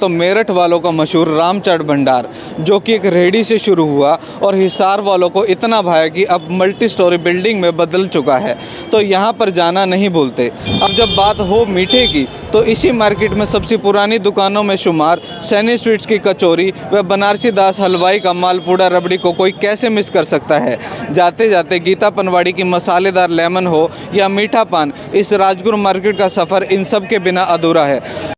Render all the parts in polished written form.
तो मेरठ वालों का मशहूर रामचाट भंडार जो कि एक रेहड़ी से शुरू हुआ और हिसार वालों को इतना भाया कि अब मल्टी स्टोरी बिल्डिंग में बदल चुका है। तो यहाँ पर जाना नहीं भूलते। अब जब बात हो मीठे की तो इसी मार्केट में सबसे पुरानी दुकानों में शुमार सैनी स्वीट्स की कचौरी व बनारसी दास हलवाई का मालपुड़ा रबड़ी को कोई कैसे मिस कर सकता है। जाते जाते गीता पनवाड़ी की मसालेदार लेमन हो या मीठा पान, इस राजगुरु मार्केट का सफ़र इन सब के बिना अधूरा है।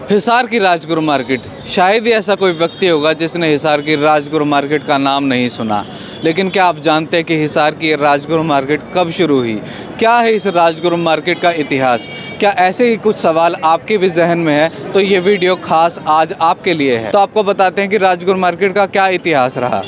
हिसार की राजगुरु मार्केट, शायद ही ऐसा कोई व्यक्ति होगा जिसने हिसार की राजगुरु मार्केट का नाम नहीं सुना। लेकिन क्या आप जानते हैं कि हिसार की राजगुरु मार्केट कब शुरू हुई? क्या है इस राजगुरु मार्केट का इतिहास? क्या ऐसे ही कुछ सवाल आपके भी जहन में है? तो ये वीडियो खास आज आपके लिए है। तो आपको बताते हैं कि राजगुरु मार्केट का क्या इतिहास रहा।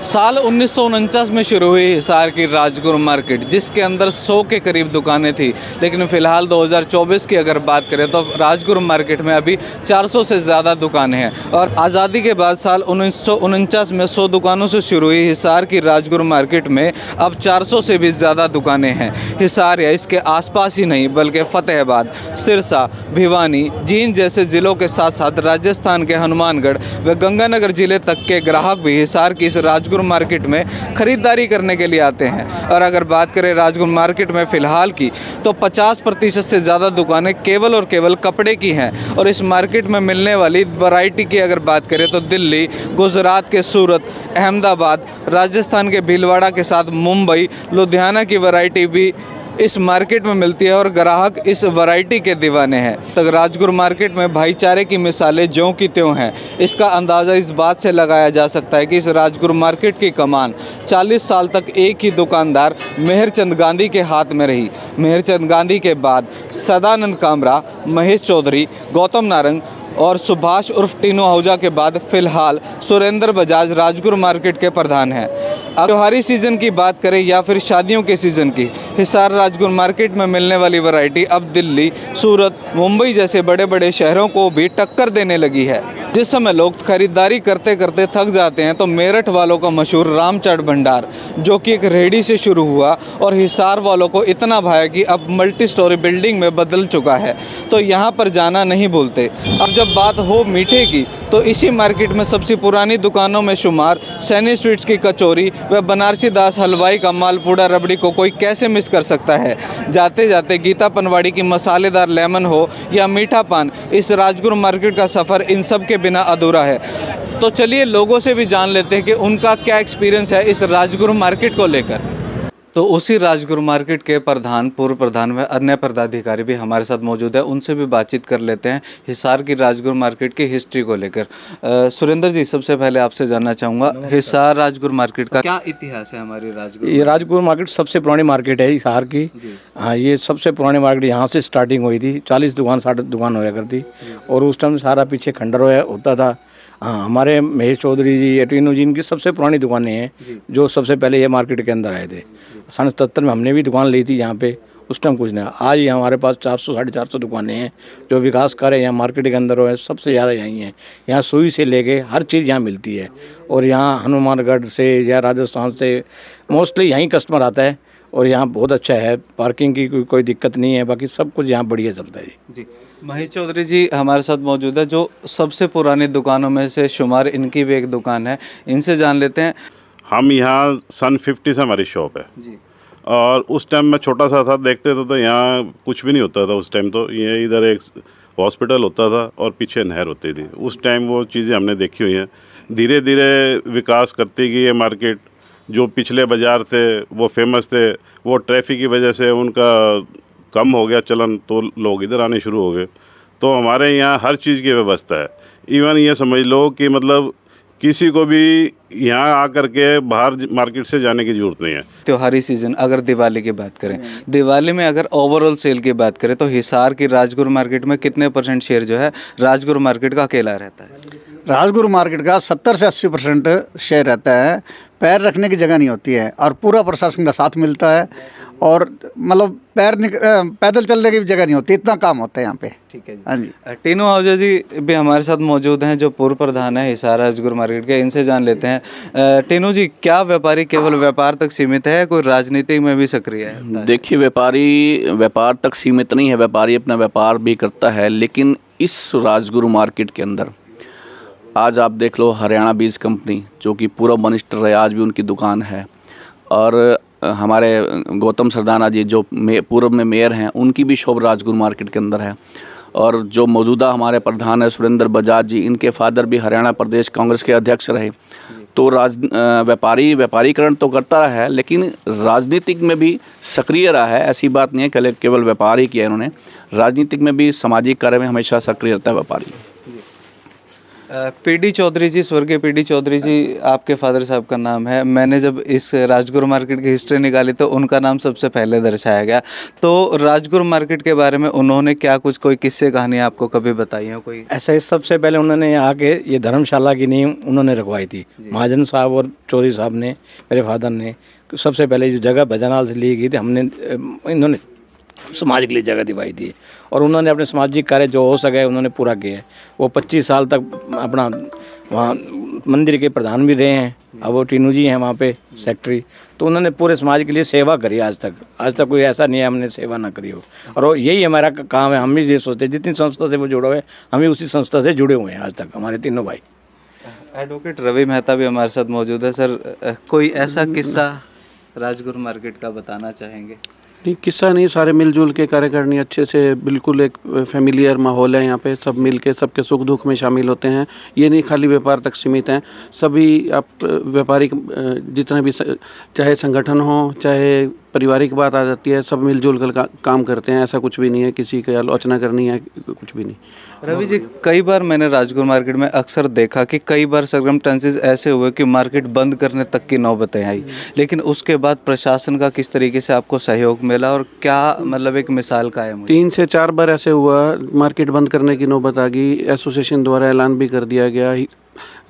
साल 1949 में शुरू हुई हिसार की राजगुरु मार्केट, जिसके अंदर 100 के करीब दुकानें थी। लेकिन फ़िलहाल 2024 की अगर बात करें तो राजगुरु मार्केट में अभी 400 से ज़्यादा दुकानें हैं। और आज़ादी के बाद साल 1949 में 100 दुकानों से शुरू हुई हिसार की राजगुरु मार्केट में अब 400 से भी ज़्यादा दुकानें हैं। हिसार या इसके आसपास ही नहीं बल्कि फ़तेहाबाद, सिरसा, भिवानी, जींद जैसे ज़िलों के साथ साथ राजस्थान के हनुमानगढ़ व गंगानगर ज़िले तक के ग्राहक भी हिसार की इस राजगुरु मार्केट में खरीदारी करने के लिए आते हैं। और अगर बात करें राजगुरु मार्केट में फ़िलहाल की तो 50% से ज़्यादा दुकानें केवल और केवल कपड़े की हैं। और इस मार्केट में मिलने वाली वैरायटी की अगर बात करें तो दिल्ली, गुजरात के सूरत, अहमदाबाद, राजस्थान के भीलवाड़ा के साथ मुंबई, लुधियाना की वैरायटी भी इस मार्केट में मिलती है और ग्राहक इस वैरायटी के दीवाने हैं। तो राजगुरु मार्केट में भाईचारे की मिसालें ज्यों की त्यों हैं। इसका अंदाज़ा इस बात से लगाया जा सकता है कि इस राजगुरु मार्केट की कमान 40 साल तक एक ही दुकानदार मेहरचंद गांधी के हाथ में रही। मेहरचंद गांधी के बाद सदानंद कामरा, महेश चौधरी, गौतम नारंग और सुभाष उर्फ टीनू आहूजा के बाद फिलहाल सुरेंद्र बजाज राजगुरु मार्केट के प्रधान हैं। अब त्योहारी सीज़न की बात करें या फिर शादियों के सीज़न की, हिसार राजगुरु मार्केट में मिलने वाली वैरायटी अब दिल्ली, सूरत, मुंबई जैसे बड़े बड़े शहरों को भी टक्कर देने लगी है। जिस समय लोग खरीदारी करते करते थक जाते हैं तो मेरठ वालों का मशहूर रामचाट भंडार जो कि एक रेहड़ी से शुरू हुआ और हिसार वालों को इतना भाया कि अब मल्टी स्टोरी बिल्डिंग में बदल चुका है। तो यहाँ पर जाना नहीं भूलते। अब जब बात हो मीठे की तो इसी मार्केट में सबसे पुरानी दुकानों में शुमार सैनी स्वीट्स की कचौरी व बनारसी दास हलवाई का मालपुड़ा रबड़ी को कोई कैसे मिस कर सकता है। जाते जाते गीता पनवाड़ी की मसालेदार लेमन हो या मीठा पान, इस राजगुरु मार्केट का सफ़र इन सब के बिना अधूरा है। तो चलिए लोगों से भी जान लेते हैं कि उनका क्या एक्सपीरियंस है इस राजगुरु मार्केट को लेकर। तो उसी राजगुरु मार्केट के प्रधान, पूर्व प्रधान व अन्य पदाधिकारी भी हमारे साथ मौजूद है। उनसे भी बातचीत कर लेते हैं हिसार की राजगुरु मार्केट की हिस्ट्री को लेकर। सुरेंद्र जी, सबसे पहले आपसे जानना चाहूँगा, हिसार राजगुरु मार्केट का क्या इतिहास है? हमारी राजगुरु ये राजगुरु मार्केट सबसे पुरानी मार्केट है हिसार की। हाँ, ये सबसे पुरानी मार्केट यहाँ से स्टार्टिंग हुई थी। 40 दुकान 60 दुकान होया करती और उस टाइम सारा पीछे खंडर होता था। हाँ, हमारे महेश चौधरी जी, टीनू जी, इनकी सबसे पुरानी दुकानें हैं जो सबसे पहले ये मार्केट के अंदर आए थे। 77 में हमने भी दुकान ली थी यहाँ पे। उस टाइम कुछ नहीं। आज ही हमारे पास 400 साढ़े 400 दुकानें हैं जो विकास कार्य यहाँ मार्केट के अंदर हो है, सबसे ज़्यादा यहीं हैं। यहाँ सुई से लेके हर चीज़ यहाँ मिलती है। और यहाँ हनुमानगढ़ से या राजस्थान से मोस्टली यहीं कस्टमर आता है। और यहाँ बहुत अच्छा है, पार्किंग की कोई दिक्कत नहीं है, बाकी सब कुछ यहाँ बढ़िया चलता है जी। महेश चौधरी जी हमारे साथ मौजूद है जो सबसे पुरानी दुकानों में से शुमार, इनकी भी एक दुकान है। इनसे जान लेते हैं। हम यहाँ सन 50 से हमारी शॉप है जी। और उस टाइम में छोटा सा था, देखते थे तो यहाँ कुछ भी नहीं होता था। उस टाइम तो ये इधर एक हॉस्पिटल होता था और पीछे नहर होती थी। उस टाइम वो चीज़ें हमने देखी हुई हैं। धीरे धीरे विकास करती गई ये मार्केट। जो पिछले बाज़ार थे वो फेमस थे, वो ट्रैफिक की वजह से उनका कम हो गया चलन, तो लोग इधर आने शुरू हो गए। तो हमारे यहाँ हर चीज़ की व्यवस्था है। इवन ये समझ लो कि मतलब किसी को भी यहाँ आकर के बाहर मार्केट से जाने की ज़रूरत नहीं है। त्योहारी सीजन अगर दिवाली की बात करें, दिवाली में अगर ओवरऑल सेल की बात करें तो हिसार की राजगुरु मार्केट में कितने % शेयर जो है राजगुरु मार्केट का अकेला रहता है? राजगुरु मार्केट का 70 से 80% शेयर रहता है। पैर रखने की जगह नहीं होती है और पूरा प्रशासन का साथ मिलता है और मतलब पैदल चलने की भी जगह नहीं होती, इतना काम होता है यहाँ पे। ठीक है जी। हाँ जी। टीनू आहूजा जी भी हमारे साथ मौजूद हैं, जो पूर्व प्रधान है हिसार राजगुरु मार्केट के। इनसे जान लेते हैं। टीनू जी, क्या व्यापारी केवल व्यापार तक सीमित है, कोई राजनीति में भी सक्रिय है? देखिए, व्यापारी व्यापार तक सीमित नहीं है, व्यापारी अपना व्यापार भी करता है, लेकिन इस राजगुरु मार्केट के अंदर आज आप देख लो, हरियाणा बीज कंपनी जो कि पूर्व मिनिस्टर रहे, आज भी उनकी दुकान है, और हमारे गौतम सरदाना जी जो पूर्व में मेयर हैं, उनकी भी शॉप राजगुरु मार्केट के अंदर है। और जो मौजूदा हमारे प्रधान है सुरेंद्र बजाज जी, इनके फादर भी हरियाणा प्रदेश कांग्रेस के अध्यक्ष रहे। तो व्यापारीकरण तो करता रहा है, लेकिन राजनीतिक में भी सक्रिय रहा है। ऐसी बात नहीं है केवल व्यापार ही किया इन्होंने, राजनीतिक में भी सामाजिक कार्य में हमेशा सक्रिय रहता है व्यापारी। पीडी चौधरी जी, स्वर्गीय पीडी चौधरी जी आपके फादर साहब का नाम है। मैंने जब इस राजगुरु मार्केट की हिस्ट्री निकाली तो उनका नाम सबसे पहले दर्शाया गया। तो राजगुरु मार्केट के बारे में उन्होंने क्या कुछ कोई किस्से कहानी आपको कभी बताई है कोई? ऐसा ही सबसे पहले उन्होंने यहाँ के ये धर्मशाला की नींव उन्होंने रखवाई थी। महाजन साहब और चौधरी साहब ने, मेरे फादर ने सबसे पहले जो जगह भजनाल से ली गई थी, इन्होंने समाज के लिए जगह दिवाई थी और उन्होंने अपने सामाजिक कार्य जो हो सके उन्होंने पूरा किया है। वो 25 साल तक अपना वहाँ मंदिर के प्रधान भी रहे हैं। अब वो टीनू जी हैं वहाँ पे सेक्रेटरी, तो उन्होंने पूरे समाज के लिए सेवा करी। आज तक कोई ऐसा नहीं है हमने सेवा ना करी हो, और यही हमारा काम है। हम भी ये सोचते हैं जितनी संस्था से वो जुड़े हुए हैं, हम भी उसी संस्था से जुड़े हुए हैं आज तक, हमारे तीनों भाई। एडवोकेट रवि मेहता भी हमारे साथ मौजूद है। सर, कोई ऐसा किस्सा राजगुरु मार्केट का बताना चाहेंगे? नहीं, किस्सा नहीं, सारे मिलजुल के कार्य करनी अच्छे से, बिल्कुल एक फैमिलियर माहौल है यहाँ पे। सब मिल के सबके सुख दुख में शामिल होते हैं। ये नहीं खाली व्यापार तक सीमित हैं, सभी आप व्यापारिक जितना भी चाहे संगठन हो चाहे पारिवारिक बात आ जाती है, सब मिलजुल कर काम करते हैं। ऐसा कुछ भी नहीं है किसी की आलोचना करनी है, कुछ भी नहीं। रवि जी, कई बार मैंने राजगुरु मार्केट में अक्सर देखा कि कई बार सर्कमस्टेंसेस ऐसे हुए कि मार्केट बंद करने तक की नौबतें आई, लेकिन उसके बाद प्रशासन का किस तरीके से आपको सहयोग मिला और क्या मतलब एक मिसाल कायम हुई? 3 से 4 बार ऐसे हुआ, मार्केट बंद करने की नौबत आ गई। एसोसिएशन द्वारा ऐलान भी कर दिया गया।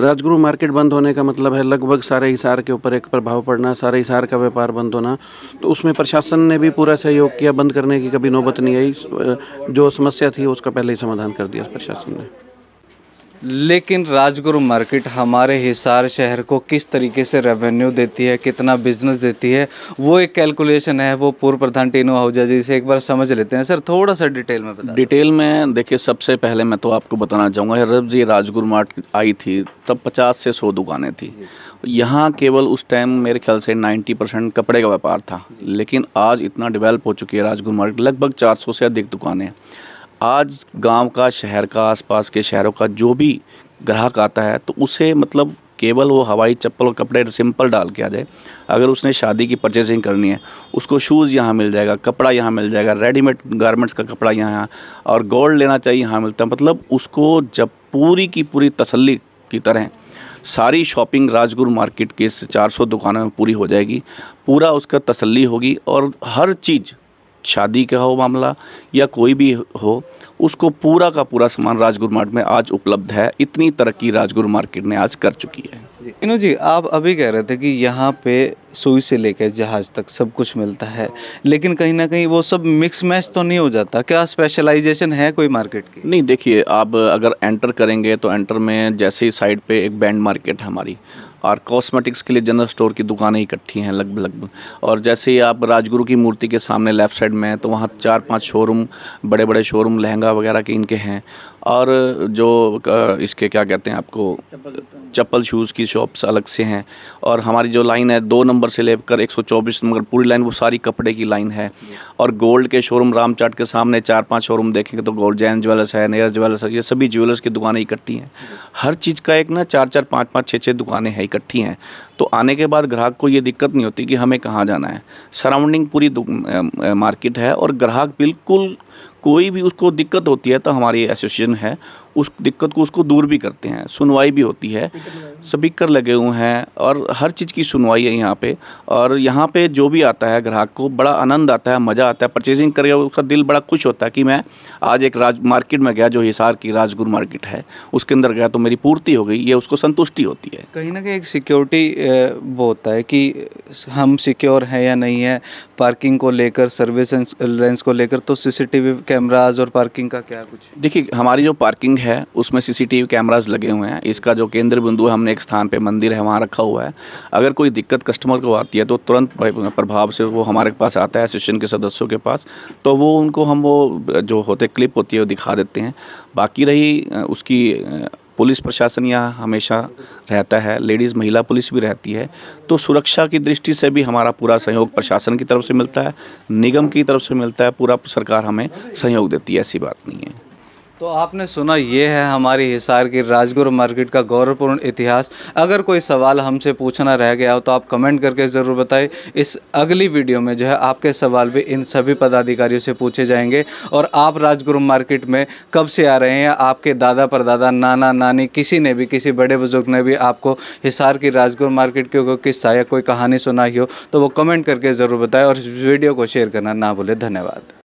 राजगुरु मार्केट बंद होने का मतलब है लगभग सारे हिसार के ऊपर एक प्रभाव पड़ना, सारे हिसार का व्यापार बंद होना। तो उसमें प्रशासन ने भी पूरा सहयोग किया, बंद करने की कभी नौबत नहीं आई। जो समस्या थी उसका पहले ही समाधान कर दिया प्रशासन ने। लेकिन राजगुरु मार्केट हमारे हिसार शहर को किस तरीके से रेवेन्यू देती है, कितना बिजनेस देती है, वो एक कैलकुलेशन है। वो पूर्व प्रधान टीनू आहूजा जी से एक बार समझ लेते हैं। सर, थोड़ा सा डिटेल में बता। डिटेल में देखिए, सबसे पहले मैं तो आपको बताना चाहूँगा, जब जी राजगुरु मार्केट आई थी तब 50 से 100 दुकानें थी यहाँ। केवल उस टाइम मेरे ख्याल से 90% कपड़े का व्यापार था, लेकिन आज इतना डेवलप हो चुकी है राजगुरु मार्केट, लगभग 400 से अधिक दुकानें। आज गांव का, शहर का, आसपास के शहरों का जो भी ग्राहक आता है तो उसे मतलब केवल वो हवाई चप्पल और कपड़े सिंपल डाल के आ जाए। अगर उसने शादी की परचेजिंग करनी है, उसको शूज़ यहाँ मिल जाएगा, कपड़ा यहाँ मिल जाएगा, रेडीमेड गारमेंट्स का कपड़ा यहाँ, और गोल्ड लेना चाहिए यहाँ मिलता है। मतलब उसको जब पूरी की पूरी तसल्ली की तरह सारी शॉपिंग राजगुरु मार्केट के 400 दुकानों में पूरी हो जाएगी, पूरा उसका तसल्ली होगी, और हर चीज़, शादी का हो मामला या कोई भी हो, उसको पूरा का पूरा सामान राजगुरु मार्केट में आज उपलब्ध है। इतनी तरक्की राजगुरु मार्केट ने आज कर चुकी है। टीनू जी, आप अभी कह रहे थे कि यहाँ पे सुई से लेकर जहाज तक सब कुछ मिलता है, लेकिन कहीं ना कहीं वो सब मिक्स मैच तो नहीं हो जाता? क्या स्पेशलाइजेशन है कोई मार्केट की? नहीं, देखिए, आप अगर एंटर करेंगे तो एंटर में जैसे ही साइड पे एक बैंड मार्केट है हमारी, और कॉस्मेटिक्स के लिए जनरल स्टोर की दुकानें इकट्ठी हैं लगभग। और जैसे ही आप राजगुरु की मूर्ति के सामने लेफ़्ट साइड में है तो वहाँ 4-5 शोरूम, बड़े बड़े शोरूम लहंगा वगैरह के इनके हैं। और जो इसके क्या कहते हैं आपको, चप्पल शूज़ की शॉप्स अलग से हैं। और हमारी जो लाइन है 2 नंबर से लेकर 124 नंबर पूरी लाइन, वो सारी कपड़े की लाइन है। और गोल्ड के शोरूम रामचाट के सामने 4-5 शोरूम देखेंगे तो गोल्ड जैन ज्वेलर्स है, नेयर ज्वेलर्स है, ये सभी ज्वेलर्स की दुकानें इकट्ठी हैं। हर चीज़ का एक ना 4-4, 5-5, 6-6 दुकानें हैं, इकट्ठी हैं। तो आने के बाद ग्राहक को ये दिक्कत नहीं होती कि हमें कहाँ जाना है। सराउंडिंग पूरी मार्केट है और ग्राहक बिल्कुल कोई भी उसको दिक्कत होती है तो हमारी एसोसिएशन है उस दिक्कत को उसको दूर भी करते हैं, सुनवाई भी होती है, स्पीकर लगे हुए हैं और हर चीज़ की सुनवाई है यहाँ पे। और यहाँ पे जो भी आता है ग्राहक को बड़ा आनंद आता है, मज़ा आता है, परचेजिंग करके उसका दिल बड़ा खुश होता है कि मैं आज एक मार्केट में गया जो हिसार की राजगुरु मार्केट है, उसके अंदर गया तो मेरी पूर्ति हो गई, ये उसको संतुष्टि होती है। कहीं ना कहीं एक सिक्योरिटी वो होता है कि हम सिक्योर हैं या नहीं है, पार्किंग को लेकर, सर्विलेंस को लेकर, तो सीसीटीवी कैमराज और पार्किंग का क्या कुछ? देखिए हमारी जो पार्किंग है उसमें सीसीटीवी कैमरास लगे हुए हैं। इसका जो केंद्र बिंदु है हमने एक स्थान पे मंदिर है वहाँ रखा हुआ है। अगर कोई दिक्कत कस्टमर को आती है तो तुरंत प्रभाव से वो हमारे पास आता है एसोसिएशन के सदस्यों के पास, तो वो उनको हम वो जो होते क्लिप होती है वो दिखा देते हैं। बाकी रही उसकी पुलिस प्रशासन यहाँ हमेशा रहता है, लेडीज़ महिला पुलिस भी रहती है, तो सुरक्षा की दृष्टि से भी हमारा पूरा सहयोग प्रशासन की तरफ से मिलता है, निगम की तरफ से मिलता है, पूरा सरकार हमें सहयोग देती है, ऐसी बात नहीं है। तो आपने सुना, ये है हमारी हिसार की राजगुरु मार्केट का गौरवपूर्ण इतिहास। अगर कोई सवाल हमसे पूछना रह गया हो तो आप कमेंट करके ज़रूर बताएं। इस अगली वीडियो में जो है आपके सवाल भी इन सभी पदाधिकारियों से पूछे जाएंगे। और आप राजगुरु मार्केट में कब से आ रहे हैं, आपके दादा परदादा, नाना नानी, किसी ने भी, किसी बड़े बुजुर्ग ने भी आपको हिसार की राजगुरु मार्केट की कोई किस्सा या कोई कहानी सुनाई हो तो वो कमेंट करके ज़रूर बताएं और इस वीडियो को शेयर करना ना भूलें। धन्यवाद।